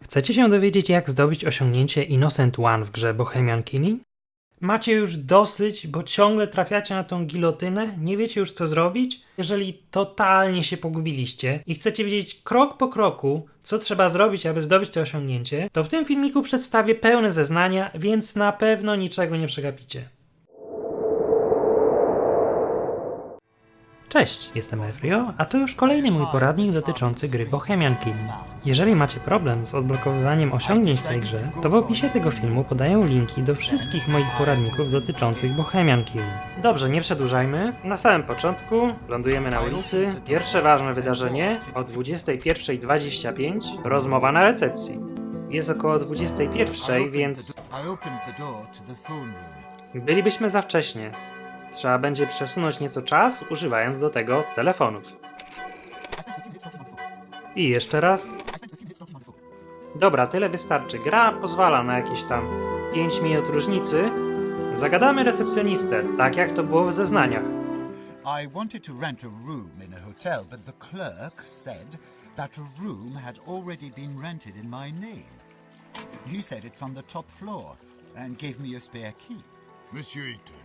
Chcecie się dowiedzieć, jak zdobyć osiągnięcie Innocent One w grze Bohemian Killing? Macie już dosyć, bo ciągle trafiacie na tą gilotynę? Nie wiecie już, co zrobić? Jeżeli totalnie się pogubiliście i chcecie wiedzieć krok po kroku, co trzeba zrobić, aby zdobyć to osiągnięcie, to w tym filmiku przedstawię pełne zeznania, więc na pewno niczego nie przegapicie. Cześć, jestem Efrio, a to już kolejny mój poradnik dotyczący gry Bohemian Killing. Jeżeli macie problem z odblokowywaniem osiągnięć w tej grze, to w opisie tego filmu podaję linki do wszystkich moich poradników dotyczących Bohemian Killing. Dobrze, nie przedłużajmy. Na samym początku lądujemy na ulicy. Pierwsze ważne wydarzenie o 21:25, rozmowa na recepcji. Jest około 21:00, więc bylibyśmy za wcześnie. Trzeba będzie przesunąć nieco czas, używając do tego telefonów. I jeszcze raz. Dobra, tyle wystarczy. Gra pozwala na jakieś tam 5 minut różnicy. Zagadamy recepcjonistę, tak jak to było w zeznaniach. I wanted to rent a room in a hotel, but the clerk said that a room had already been rented in my name. He said it's on the top floor and gave me a spare key. Monsieur Eaton,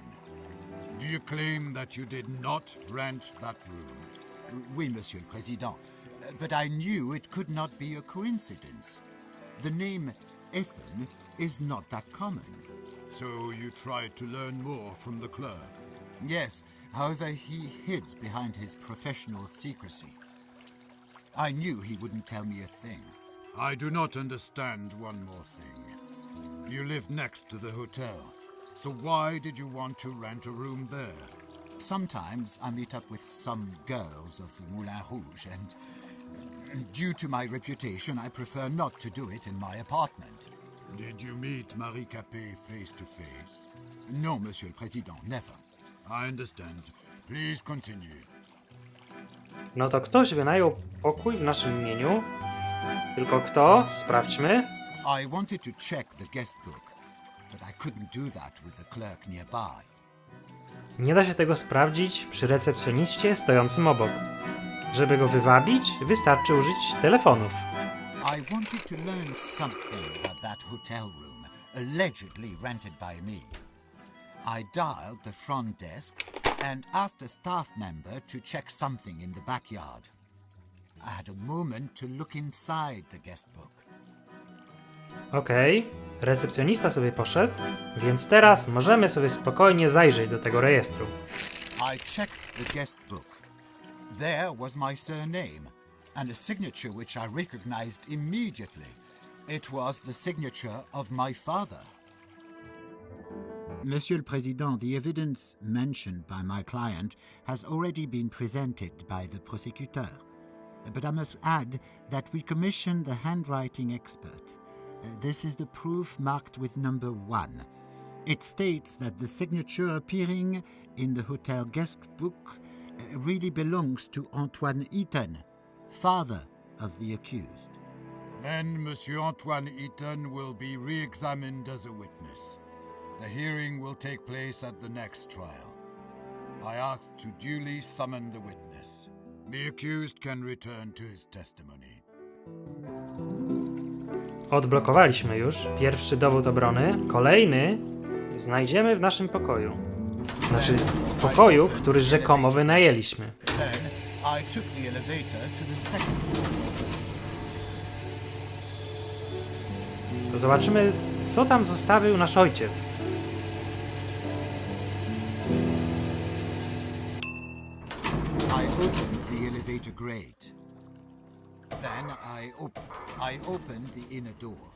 do you claim that you did not rent that room? Oui, Monsieur le Président, but I knew it could not be a coincidence. The name Ethan is not that common. So you tried to learn more from the clerk? Yes, however, he hid behind his professional secrecy. I knew he wouldn't tell me a thing. I do not understand one more thing. You live next to the hotel, so why did you want to rent a room there? Sometimes I meet up with some girls of the Moulin Rouge, and due to my reputation, I prefer not to do it in my apartment. Did you meet Marie Capet face to face? No, Monsieur le Président, never. I understand. Please continue. No to ktoś wynajął pokój w naszym imieniu. Tylko kto? Sprawdźmy. I wanted to check the guest book, but I couldn't do that with the clerk nearby. Nie da się tego sprawdzić przy recepcjoniście stojącym obok. Żeby go wywabić, wystarczy użyć telefonów. I wanted to learn something about that hotel room, allegedly rented by me. I dialed the front desk and asked a staff member to check something in the backyard. I had a moment to look inside the guest book. Okej, recepcjonista sobie poszedł, więc teraz możemy sobie spokojnie zajrzeć do tego rejestru. I checked the guest book. There was my surname and a signature which I recognized immediately. It was the signature of my father. Monsieur le Président, the evidence mentioned by my client has already been presented by the prosecutor. But I must add that we commissioned the handwriting expert. This is the proof marked with number 1. It states that the signature appearing in the hotel guest book really belongs to Antoine Eaton, father of the accused. Then Monsieur Antoine Eaton will be re-examined as a witness. The hearing will take place at the next trial. I ask to duly summon the witness. The accused can return to his testimony. Odblokowaliśmy już pierwszy dowód obrony. Kolejny znajdziemy w naszym pokoju. Znaczy, pokoju, który rzekomo wynajęliśmy. Then I took the elevator to the second floor. To zobaczymy, co tam zostawił nasz ojciec. I opened the elevator grate. Then I opened the inner door.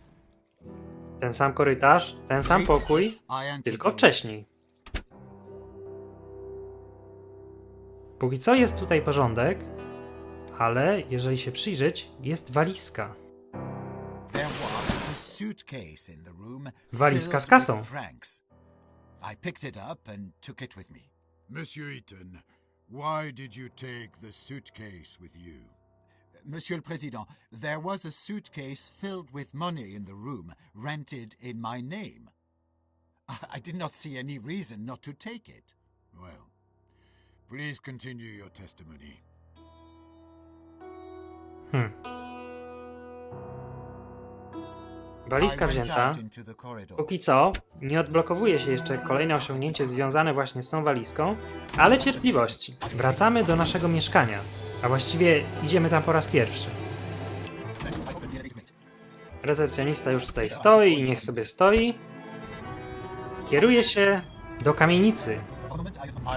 Ten sam korytarz, ten sam pokój, tylko wcześniej. Póki co jest tutaj porządek, ale jeżeli się przyjrzeć, jest walizka. There was a suitcase in the room Walizka z filled kasą. with francs. I picked it up and took it with me. Monsieur Eaton, why did you take the suitcase with you? Monsieur le Président, there was a suitcase filled with money in the room rented in my name. I did not see any reason not to take it. Well, please continue your testimony. Walizka wzięta. Póki co nie odblokowuje się jeszcze kolejne osiągnięcie związane właśnie z tą walizką, ale cierpliwości. Wracamy do naszego mieszkania, a właściwie idziemy tam po raz pierwszy. Recepcjonista już tutaj stoi i niech sobie stoi. Kieruje się do kamienicy.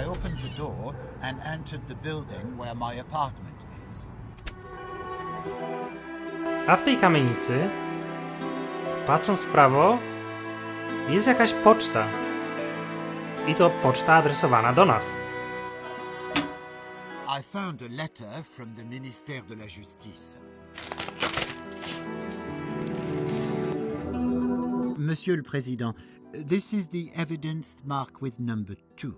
I opened the door and entered the building where my apartment is. A w tej kamienicy, patrząc w prawo, jest jakaś poczta. I to poczta adresowana do nas. I found a letter from the Ministère de la Justice. Monsieur le Président, this is the evidence marked with number 2.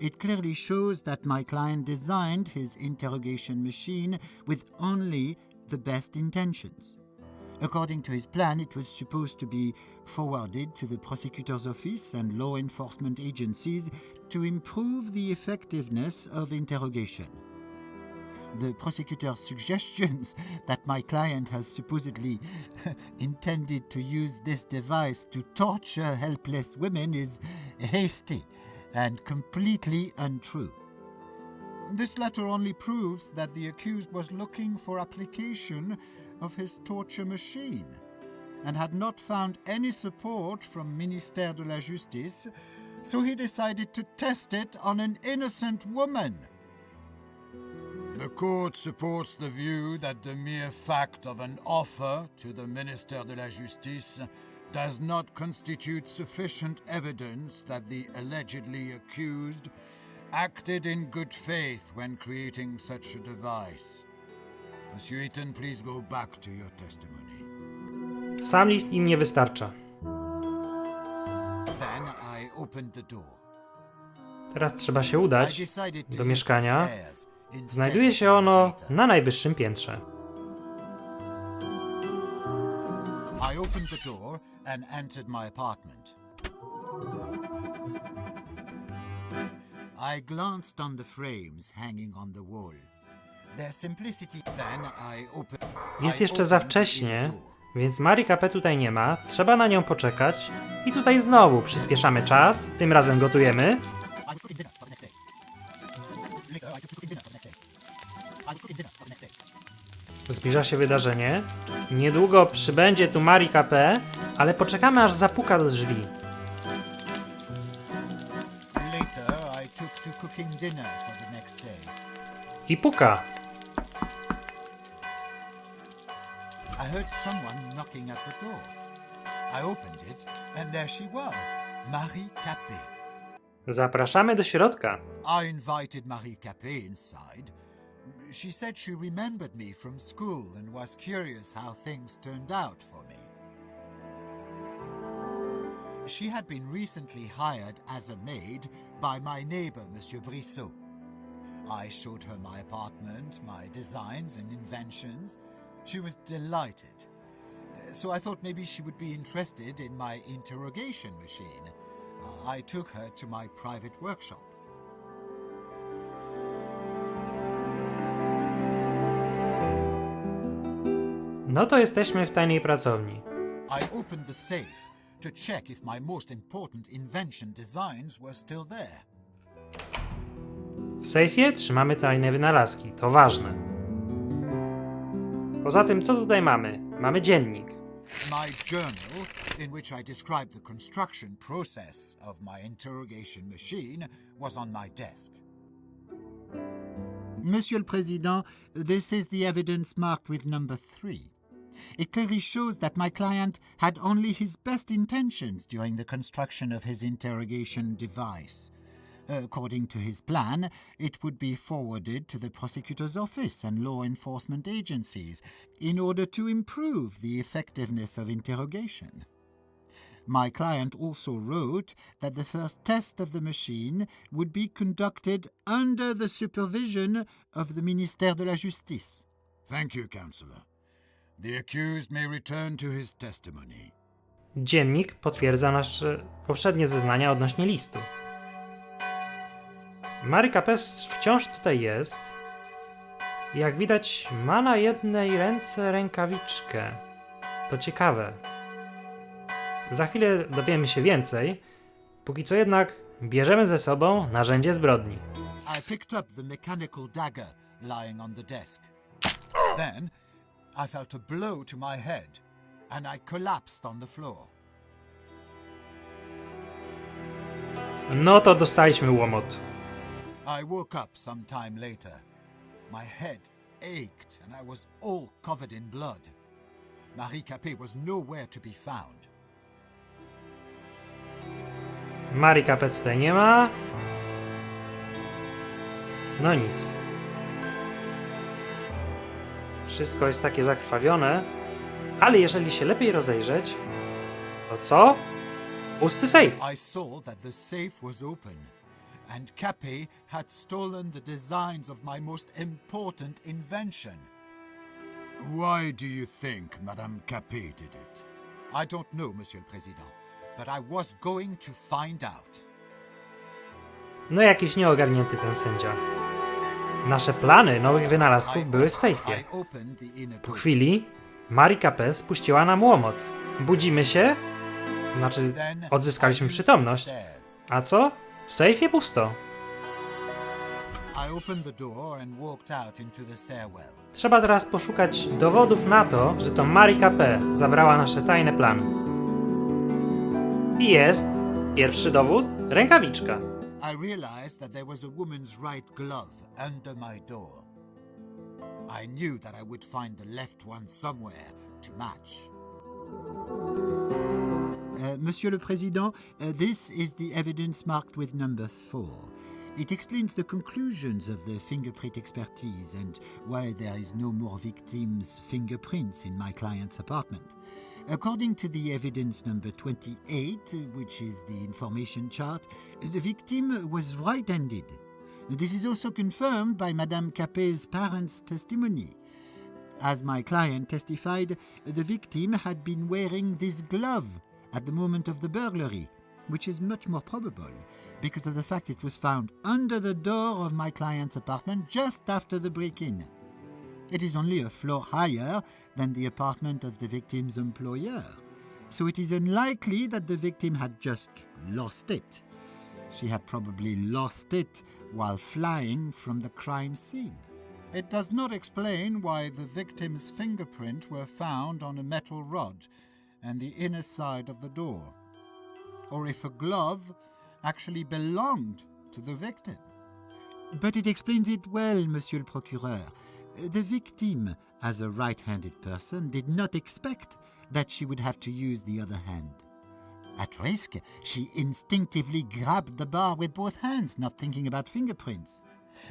It clearly shows that my client designed his interrogation machine with only the best intentions. According to his plan, it was supposed to be forwarded to the prosecutor's office and law enforcement agencies to improve the effectiveness of interrogation. The prosecutor's suggestions that my client has supposedly intended to use this device to torture helpless women is hasty and completely untrue. This letter only proves that the accused was looking for application of his torture machine and had not found any support from Ministère de la Justice, so he decided to test it on an innocent woman. The court supports the view that the mere fact of an offer to the Ministère de la Justice does not constitute sufficient evidence that the allegedly accused acted in good faith when creating such a device. Monsieur Eaton, please go back to your testimony. Sam list im nie wystarcza. Then I opened the door. Teraz trzeba się udać I decided to do use mieszkania. the stairs instead Znajduje of się the ono elevator. na najwyższym piętrze. I opened the door and entered my apartment. I glanced on the frames hanging on the wall. Their simplicity. Then I opened. Jest I jeszcze za opened the wcześnie, inner door. więc Marii K.P. tutaj nie ma. Trzeba na nią poczekać. I tutaj znowu przyspieszamy czas. Tym razem gotujemy. I was cooking dinner for the next day. Later, I took cooking dinner for the next day. I was cooking dinner for the next day. Zbliża się wydarzenie. Niedługo przybędzie tu Marii K.P., ale poczekamy aż zapuka do drzwi. Later, I took to cooking dinner for the next day. I puka. I heard someone knocking at the door. I opened it, and there she was, Marie Capet. Zapraszamy do środka. I invited Marie Capet inside. She said she remembered me from school and was curious how things turned out for me. She had been recently hired as a maid by my neighbor, Monsieur Brissot. I showed her my apartment, my designs and inventions. She was delighted. So I thought maybe she would be interested in my interrogation machine. I took her to my private workshop. No to jesteśmy w tajnej pracowni. I opened the safe to check if my most important invention designs were still there. W sejfie trzymamy tajne wynalazki. To ważne. Poza tym, co tutaj mamy? Mamy dziennik. My journal, in which I described the construction process of my interrogation machine, was on my desk. Monsieur le Président, this is the evidence marked with number 3. It clearly shows that my client had only his best intentions during the construction of his interrogation device. According to his plan, it would be forwarded to the prosecutor's office and law enforcement agencies in order to improve the effectiveness of interrogation. My client also wrote that the first test of the machine would be conducted under the supervision of the Ministère de la Justice. Thank you, Councillor. The accused may return to his testimony. Dziennik potwierdza nasze poprzednie zeznania odnośnie listu. Marie K.P. wciąż tutaj jest. Jak widać, ma na jednej ręce rękawiczkę. To ciekawe. Za chwilę dowiemy się więcej. Póki co jednak bierzemy ze sobą narzędzie zbrodni. I picked up the mechanical dagger lying on the desk. Then I felt a blow to my head and I collapsed on the floor. No to dostaliśmy łomot. I woke up some time later. My head ached and I was all covered in blood. Marie Capet was nowhere to be found. Marii Capet tutaj nie ma. No nic. Wszystko jest takie zakrwawione. Ale jeżeli się lepiej rozejrzeć, to co? Pusty safe. I saw that the safe was open and Capet had stolen the designs of my most important invention. Why do you think Madame Capet did it? I don't know, Monsieur le Président, but I was going to find out. No jakiś nieogarnięty ten sędzia. Nasze plany nowych wynalazków były w I sejfie. opened the inner Po door. chwili Marie Capet spuściła nam łomot. Budzimy się, znaczy Then odzyskaliśmy I used przytomność. the stairs. A co? W sejfie pusto. I opened the door and walked out into the stairwell. Trzeba teraz poszukać dowodów na to, że to Marie Capet zabrała nasze tajne plany. I jest pierwszy dowód, rękawiczka. I realized that there was a woman's right glove under my door. I knew that I would find the left one somewhere to match. Monsieur le Président, this is the evidence marked with number 4. It explains the conclusions of the fingerprint expertise and why there is no more victims' fingerprints in my client's apartment. According to the evidence number 28, which is the information chart, the victim was right-handed. This is also confirmed by Madame Capet's parents' testimony. As my client testified, the victim had been wearing this glove at the moment of the burglary, which is much more probable because of the fact it was found under the door of my client's apartment just after the break-in. It is only a floor higher than the apartment of the victim's employer, so it is unlikely that the victim had just lost it. She had probably lost it while flying from the crime scene. It does not explain why the victim's fingerprint were found on a metal rod and the inner side of the door, or if a glove actually belonged to the victim. But it explains it well, Monsieur le Procureur. The victim, as a right-handed person, did not expect that she would have to use the other hand. At risk, she instinctively grabbed the bar with both hands, not thinking about fingerprints.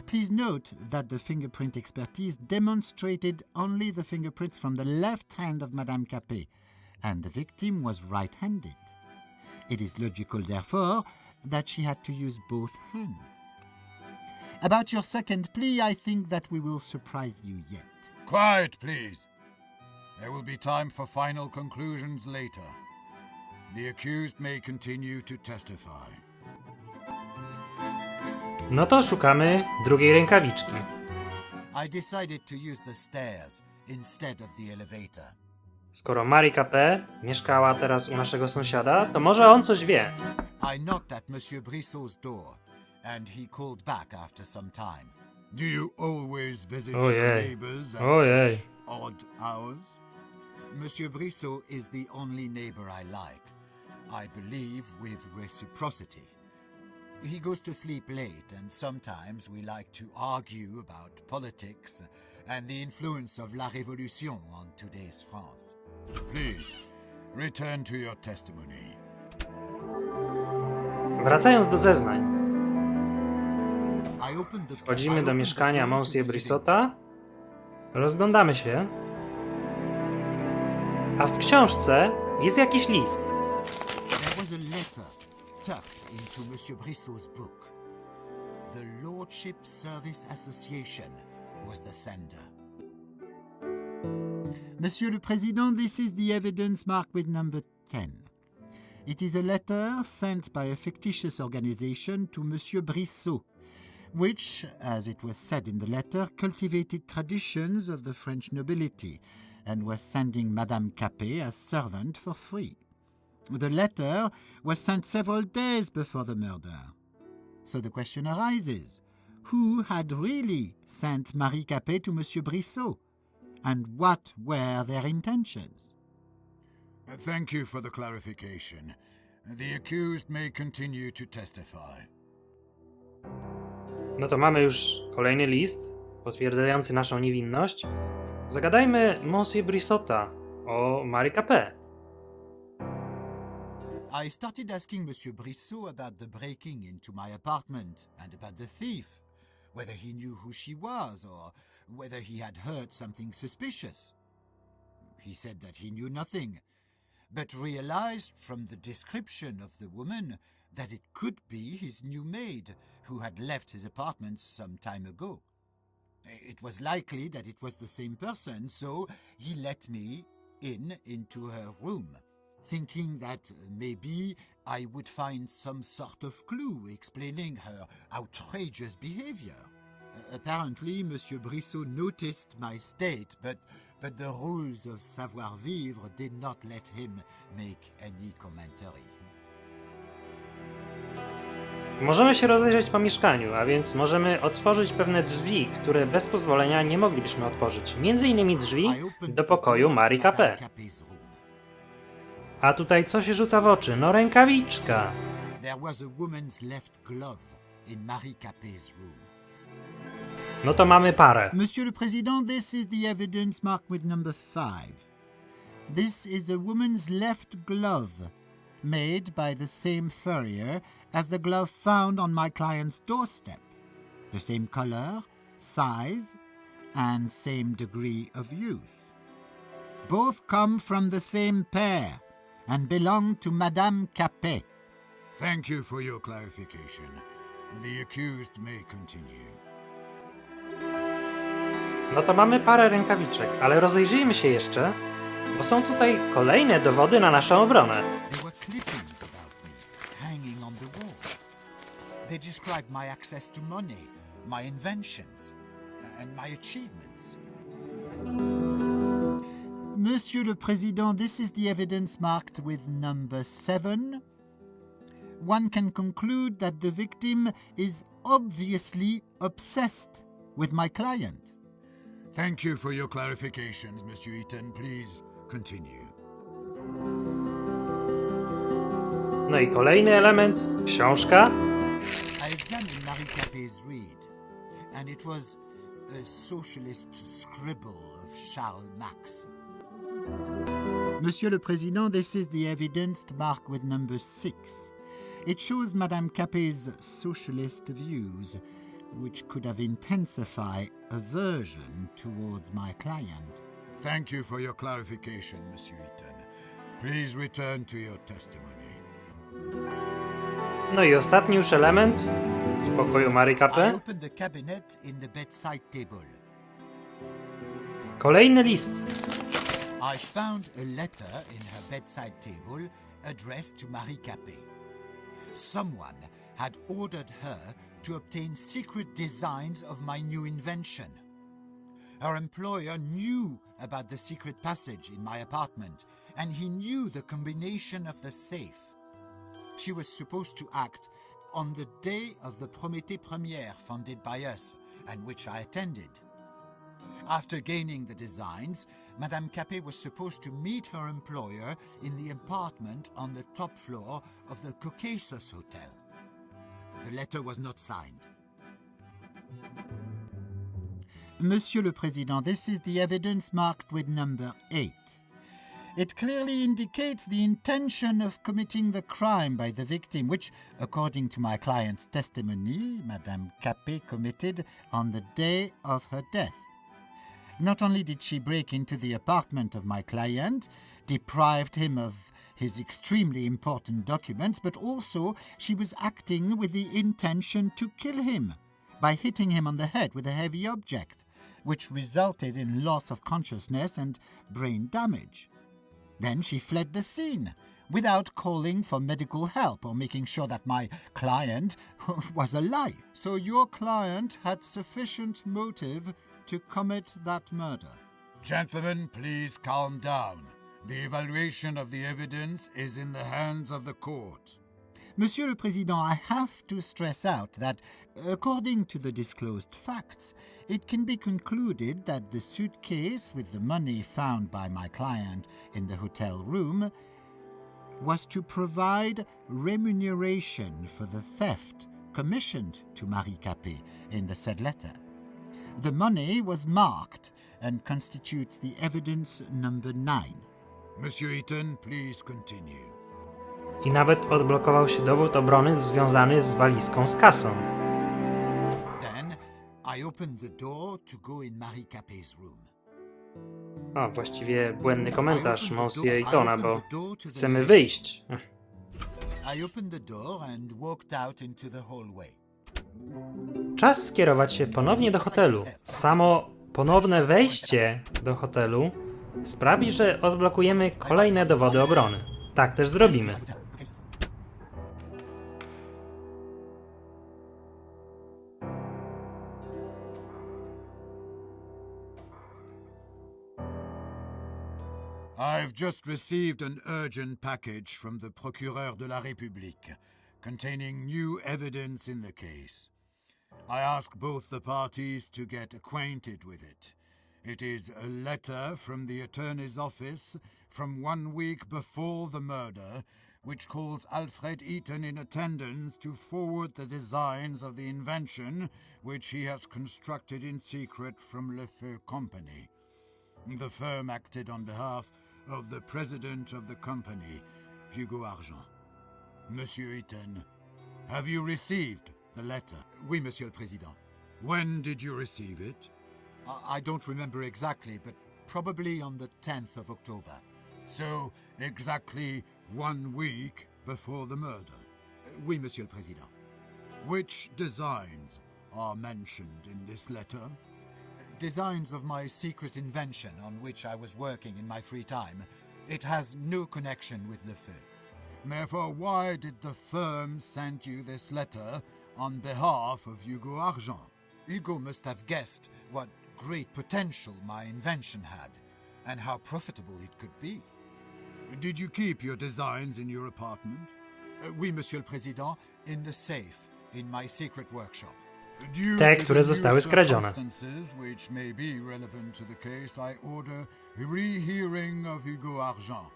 Please note that the fingerprint expertise demonstrated only the fingerprints from the left hand of Madame Capet, and the victim was right-handed. It is logical, therefore, that she had to use both hands. About your second plea, I think that we will surprise you yet. Quiet, please. There will be time for final conclusions later. The accused may continue to testify. No to szukamy drugiej rękawiczki. I decided to use the stairs instead of the elevator. Skoro Marie Capet mieszkała teraz u naszego sąsiada, to może on coś wie. I knocked at Monsieur Brissot's door, and he called back after some time. Do you always visit Oh, your yeah. neighbors at Oh, yeah. such odd hours? Monsieur Brissot is the only neighbor I like. I believe with reciprocity. He goes to sleep late, and sometimes we like to argue about politics and the influence of la Révolution on today's France. Please, return to your testimony. Wracając do zeznań. I opened the Wchodzimy do mieszkania Monsieur Brissota. Rozglądamy się. A w książce jest jakiś list. There was a letter tucked into Monsieur Brissot's book. The Lordship Service Association was the sender. Monsieur le Président, this is the evidence marked with number 10. It is a letter sent by a fictitious organization to Monsieur Brissot, which, as it was said in the letter, cultivated traditions of the French nobility and was sending Madame Capet as servant for free. The letter was sent several days before the murder. So the question arises, who had really sent Marie Capet to Monsieur Brissot? And what were their intentions? Thank you for the clarification. The accused may continue to testify. No to mamy już kolejny list potwierdzający naszą niewinność. Zagadajmy Monsieur Brissota o Marie Capet. I started asking Monsieur Brissot about the breaking into my apartment and about the thief, whether he knew who she was or whether he had heard something suspicious. He said that he knew nothing, but realized from the description of the woman that it could be his new maid who had left his apartment some time ago. It was likely that it was the same person, so he let me into her room, thinking that maybe I would find some sort of clue explaining her outrageous behavior. Apparently, Monsieur Brissot noticed my state, but the rules of savoir-vivre did not let him make any commentary. Możemy się rozejrzeć po mieszkaniu, a więc możemy otworzyć pewne drzwi, które bez pozwolenia nie moglibyśmy otworzyć. Między innymi drzwi do pokoju Marie Capet. A tutaj co się rzuca w oczy? No rękawiczka. There was a woman's left glove in Marie Capet's room. No to mamy parę. Monsieur le Président, this is the evidence marked with number 5. This is a woman's left glove, made by the same furrier as the glove found on my client's doorstep. The same color, size, and same degree of use. Both come from the same pair and belong to Madame Capet. Thank you for your clarification. The accused may continue. No to mamy parę rękawiczek, ale rozejrzyjmy się jeszcze, bo są tutaj kolejne dowody na naszą obronę. There were clippings about me hanging on the wall. They described my access to money, my inventions, and my achievements. Monsieur le Président, this is the evidence marked with number 7. One can conclude that the victim is obviously obsessed with my client. Thank you for your clarifications, Monsieur Eaton. Please continue. No i kolejny element, książka. I examined Marie Capet's read, and it was a socialist scribble of Charles Max. Monsieur le Président, this is the evidence marked with number 6. It shows Madame Capet's socialist views, which could have intensified aversion towards my client. Thank you for your clarification, Monsieur Eaton. Please return to your testimony. No i ostatni już element w pokoju Marie I Capet. opened the cabinet in the bedside table. Kolejny list. I found a letter in her bedside table addressed to Marie Capet. Someone had ordered her to obtain secret designs of my new invention. Her employer knew about the secret passage in my apartment, and he knew the combination of the safe. She was supposed to act on the day of the Prométhée Première funded by us, and which I attended. After gaining the designs, Madame Capet was supposed to meet her employer in the apartment on the top floor of the Caucasus Hotel. The letter was not signed. Monsieur le Président, this is the evidence marked with number 8. It clearly indicates the intention of committing the crime by the victim, which, according to my client's testimony, Madame Capet committed on the day of her death. Not only did she break into the apartment of my client, deprived him of his extremely important documents, but also she was acting with the intention to kill him by hitting him on the head with a heavy object, which resulted in loss of consciousness and brain damage. Then she fled the scene without calling for medical help or making sure that my client was alive. So your client had sufficient motive to commit that murder. Gentlemen, please calm down. The evaluation of the evidence is in the hands of the court. Monsieur le Président, I have to stress out that, according to the disclosed facts, it can be concluded that the suitcase with the money found by my client in the hotel room was to provide remuneration for the theft commissioned to Marie Capet in the said letter. The money was marked and constitutes the evidence number 9. Monsieur Eaton, please continue. I nawet odblokował się dowód obrony związany z walizką z kasą. Then I opened the door to go in Marie Capet's room. O, właściwie błędny komentarz Monsieur Eatona, bo chcemy wyjść. I opened the door and walked out into the hallway. Czas skierować się ponownie do hotelu. Samo ponowne wejście do hotelu sprawi, że odblokujemy kolejne dowody obrony. Tak też zrobimy. I've just received an urgent package from the Procureur de la République containing new evidence in the case. I ask both the parties to get acquainted with it. It is a letter from the attorney's office from 1 week before the murder, which calls Alfred Eaton in attendance to forward the designs of the invention which he has constructed in secret from Le Feu Company. The firm acted on behalf of the president of the company, Hugo Argent. Monsieur Eaton, have you received the letter? Oui, Monsieur le Président. When did you receive it? I don't remember exactly, but probably on the 10th of October. So, exactly 1 week before the murder. Oui, Monsieur le Président. Which designs are mentioned in this letter? Designs of my secret invention on which I was working in my free time. It has no connection with Le Feu. Therefore, why did the firm send you this letter on behalf of Hugo Argent? Hugo must have guessed what great potential my invention had, and how profitable it could be. Did you keep your designs in your apartment? Oui, Monsieur le Président, in the safe, in my secret workshop. Due Te, to które the new zostały skradzione. circumstances which may be relevant to the case, I order a rehearing of Hugo Argent.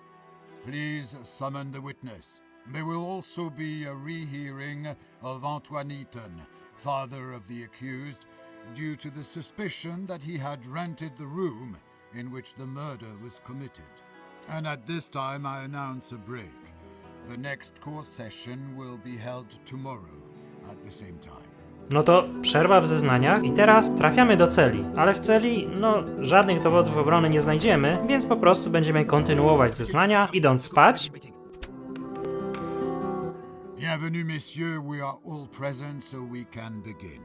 Please summon the witness. There will also be a rehearing of Antoine Eaton, father of the accused, due to the suspicion that he had rented the room in which the murder was committed. And at this time I announce a break. The next court session will be held tomorrow at the same time. No to przerwa w zeznaniach i teraz trafiamy do celi. Ale w celi, no, żadnych dowodów obrony nie znajdziemy, więc po prostu będziemy kontynuować zeznania, idąc spać. Bienvenue, messieurs. We are all present, so we can begin.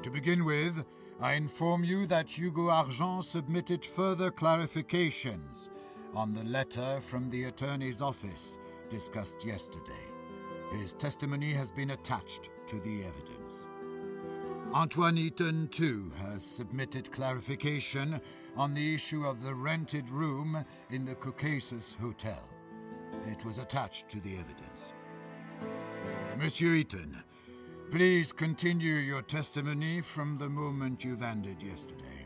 To begin with, I inform you that Hugo Argent submitted further clarifications on the letter from the attorney's office discussed yesterday. His testimony has been attached to the evidence. Antoine Eaton, too, has submitted clarification on the issue of the rented room in the Caucasus Hotel. It was attached to the evidence. Monsieur Eaton, please continue your testimony from the moment you've ended yesterday.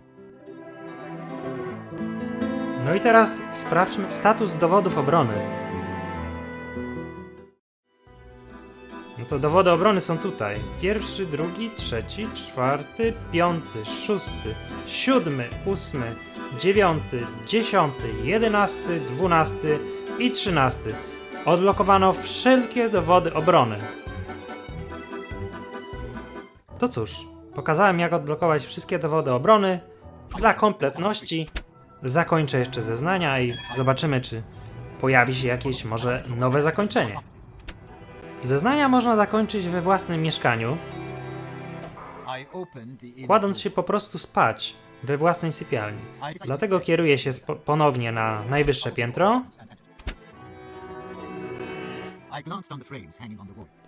No i teraz sprawdźmy status dowodów obrony. No to dowody obrony są tutaj. 1, 2, 3, 4, 5, 6, 7, 8, 9, 10, 11, 12 i 13. Odblokowano wszelkie dowody obrony. To cóż, pokazałem jak odblokować wszystkie dowody obrony. Dla kompletności zakończę jeszcze zeznania i zobaczymy, czy pojawi się jakieś może nowe zakończenie. Zeznania można zakończyć we własnym mieszkaniu, kładąc się po prostu spać we własnej sypialni. Dlatego kieruję się ponownie na najwyższe piętro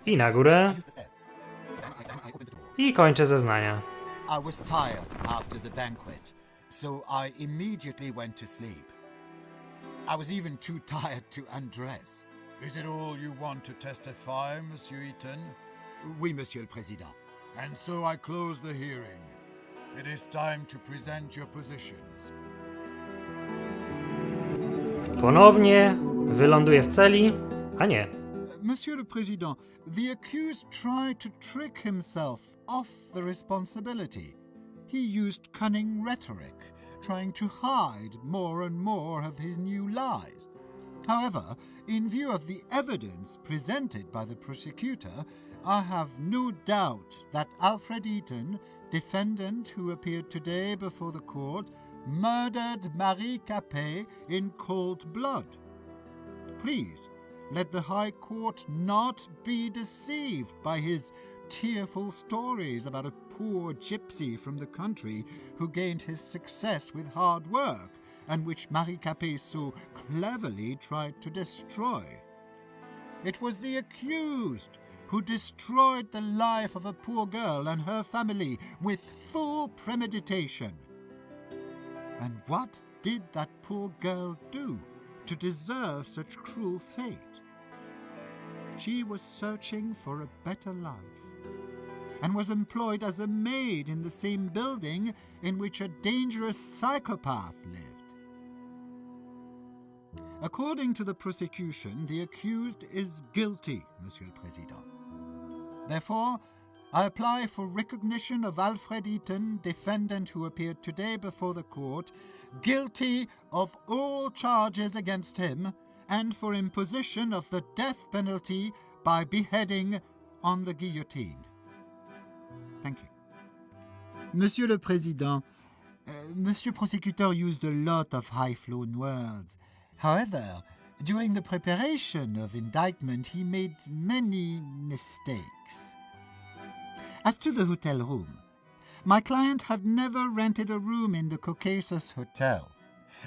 i na górę i kończę zeznania. I was tired after the banquet, so I immediately went to sleep. I was even too tired to undress. Is it all you want to testify, Monsieur Eaton? Oui, Monsieur le Président. And so I close the hearing. It is time to present your positions. Ponownie wyląduje w celi, a nie. Monsieur le Président, the accused tried to trick himself off the responsibility. He used cunning rhetoric, trying to hide more and more of his new lies. However, in view of the evidence presented by the prosecutor, I have no doubt that Alfred Eaton, defendant who appeared today before the court, murdered Marie Capet in cold blood. Please, let the High Court not be deceived by his tearful stories about a poor gypsy from the country who gained his success with hard work and which Marie Capet so cleverly tried to destroy. It was the accused who destroyed the life of a poor girl and her family with full premeditation. And what did that poor girl do to deserve such cruel fate? She was searching for a better life and was employed as a maid in the same building in which a dangerous psychopath lived. According to the prosecution, the accused is guilty, Monsieur le Président. Therefore, I apply for recognition of Alfred Eaton, defendant who appeared today before the court, guilty of all charges against him, and for imposition of the death penalty by beheading on the guillotine. Thank you. Monsieur le Président, Monsieur Prosecutor used a lot of high-flown words. However, during the preparation of indictment, he made many mistakes. As to the hotel room, my client had never rented a room in the Caucasus Hotel.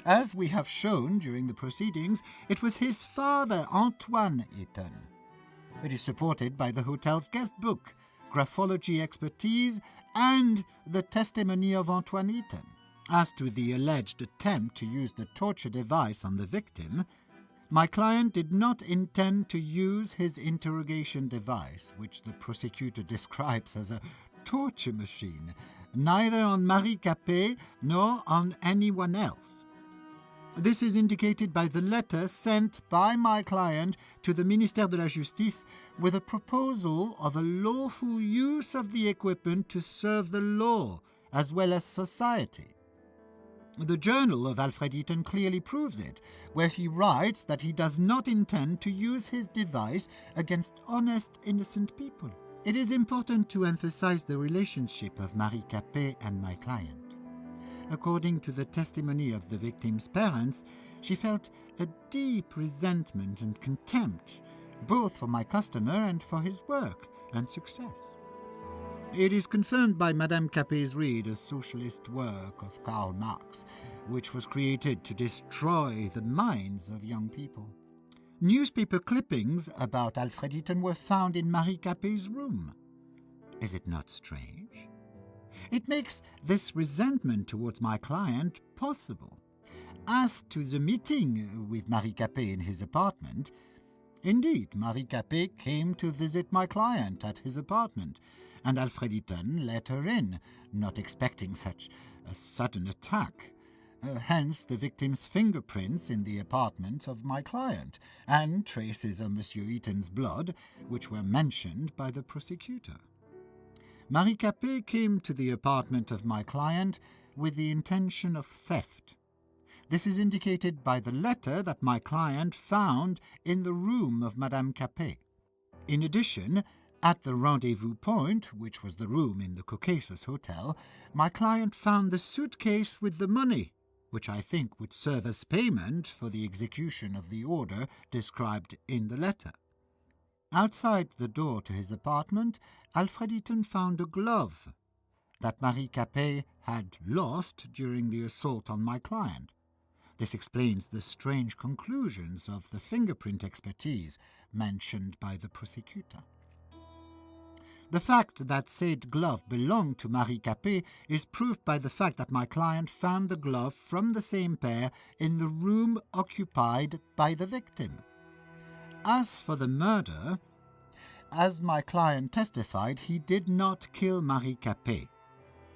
As we have shown during the proceedings, it was his father, Antoine Eaton. It is supported by the hotel's guest book, graphology expertise, and the testimony of Antoine Eaton. As to the alleged attempt to use the torture device on the victim, my client did not intend to use his interrogation device, which the prosecutor describes as a torture machine, neither on Marie Capet nor on anyone else. This is indicated by the letter sent by my client to the Ministère de la Justice with a proposal of a lawful use of the equipment to serve the law as well as society. The journal of Alfred Eaton clearly proves it, where he writes that he does not intend to use his device against honest, innocent people. It is important to emphasize the relationship of Marie Capet and my client. According to the testimony of the victim's parents, she felt a deep resentment and contempt, both for my customer and for his work and success. It is confirmed by Madame Capet's read, a socialist work of Karl Marx, which was created to destroy the minds of young people. Newspaper clippings about Alfred Eaton were found in Marie Capet's room. Is it not strange? It makes this resentment towards my client possible. As to the meeting with Marie Capet in his apartment, indeed, Marie Capet came to visit my client at his apartment, and Alfred Eaton let her in, not expecting such a sudden attack. Hence the victim's fingerprints in the apartment of my client, and traces of Monsieur Eaton's blood, which were mentioned by the prosecutor. Marie Capet came to the apartment of my client with the intention of theft. This is indicated by the letter that my client found in the room of Madame Capet. In addition, at the rendezvous point, which was the room in the Caucasus Hotel, my client found the suitcase with the money, which I think would serve as payment for the execution of the order described in the letter. Outside the door to his apartment, Alfred Eaton found a glove that Marie Capet had lost during the assault on my client. This explains the strange conclusions of the fingerprint expertise mentioned by the prosecutor. The fact that said glove belonged to Marie Capet is proved by the fact that my client found the glove from the same pair in the room occupied by the victim. As for the murder, as my client testified, he did not kill Marie Capet.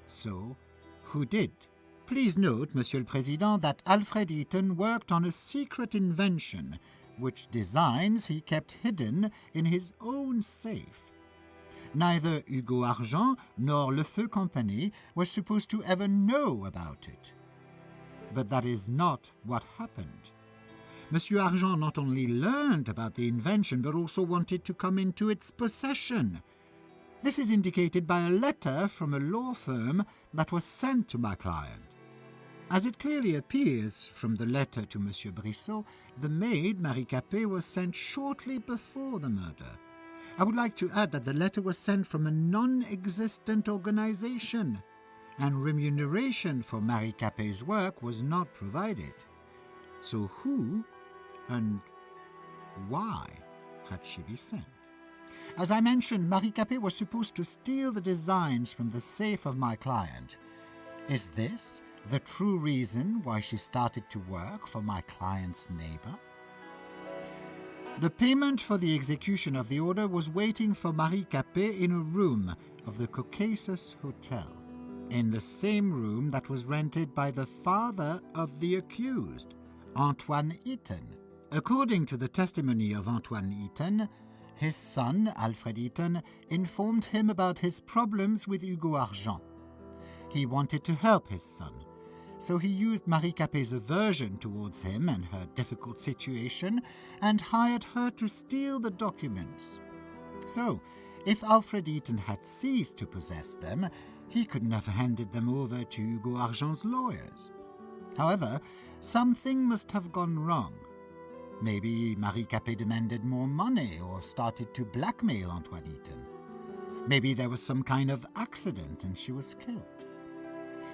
So, who did? Please note, Monsieur le Président, that Alfred Eaton worked on a secret invention, which designs he kept hidden in his own safe. Neither Hugo Argent nor Le Feu Company were supposed to ever know about it. But that is not what happened. Monsieur Argent not only learned about the invention, but also wanted to come into its possession. This is indicated by a letter from a law firm that was sent to my client. As it clearly appears from the letter to Monsieur Brissot, the maid, Marie Capet, was sent shortly before the murder. I would like to add that the letter was sent from a non-existent organization, and remuneration for Marie Capet's work was not provided. So who and why had she been sent? As I mentioned, Marie Capet was supposed to steal the designs from the safe of my client. Is this the true reason why she started to work for my client's neighbor? The payment for the execution of the order was waiting for Marie Capet in a room of the Caucasus Hotel, in the same room that was rented by the father of the accused, Antoine Eaton. According to the testimony of Antoine Eaton, his son, Alfred Eaton, informed him about his problems with Hugo Argent. He wanted to help his son, so he used Marie Capet's aversion towards him and her difficult situation and hired her to steal the documents. So, if Alfred Eaton had ceased to possess them, he couldn't have handed them over to Hugo Argent's lawyers. However, something must have gone wrong. Maybe Marie Capet demanded more money or started to blackmail Antoine Eaton. Maybe there was some kind of accident and she was killed.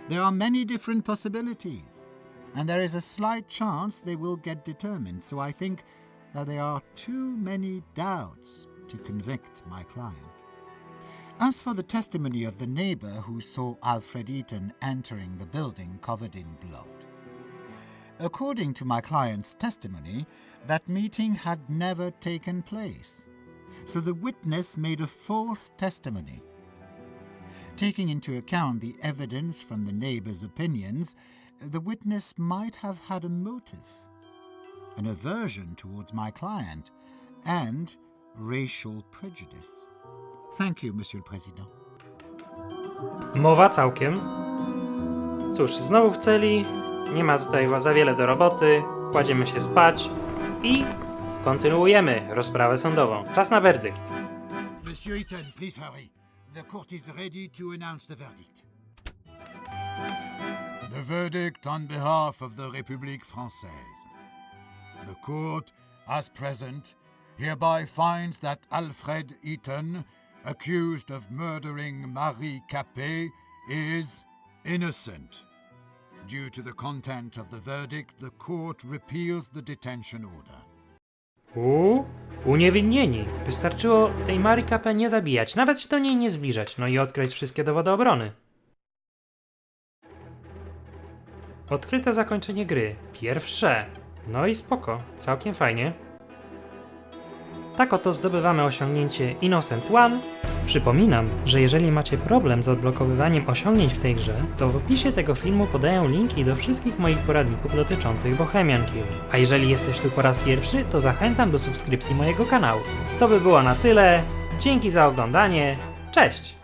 There are many different possibilities, and there is a slight chance they will get determined, so I think that there are too many doubts to convict my client. As for the testimony of the neighbor who saw Alfred Eaton entering the building covered in blood, according to my client's testimony, that meeting had never taken place, so the witness made a false testimony. Taking into account the evidence from the neighbor's opinions, the witness might have had a motive, an aversion towards my client, and racial prejudice. Thank you, Monsieur le Président. Mowa całkiem. Cóż, znowu w celi, nie ma tutaj za wiele do roboty, kładziemy się spać i kontynuujemy rozprawę sądową. Czas na werdykt. Monsieur Eaton, please hurry. The court is ready to announce the verdict. The verdict on behalf of the République Française. The court, as present, hereby finds that Alfred Eaton, accused of murdering Marie Capet, is innocent. Due to the content of the verdict, the court repeals the detention order. Uniewinnieni. Wystarczyło tej Marie Capet nie zabijać, nawet się do niej nie zbliżać, no i odkryć wszystkie dowody obrony. Odkryte zakończenie gry. Pierwsze. No i spoko. Całkiem fajnie. Tak oto zdobywamy osiągnięcie Innocent One. Przypominam, że jeżeli macie problem z odblokowywaniem osiągnięć w tej grze, to w opisie tego filmu podaję linki do wszystkich moich poradników dotyczących Bohemian Killing. A jeżeli jesteś tu po raz pierwszy, to zachęcam do subskrypcji mojego kanału. To by było na tyle. Dzięki za oglądanie. Cześć!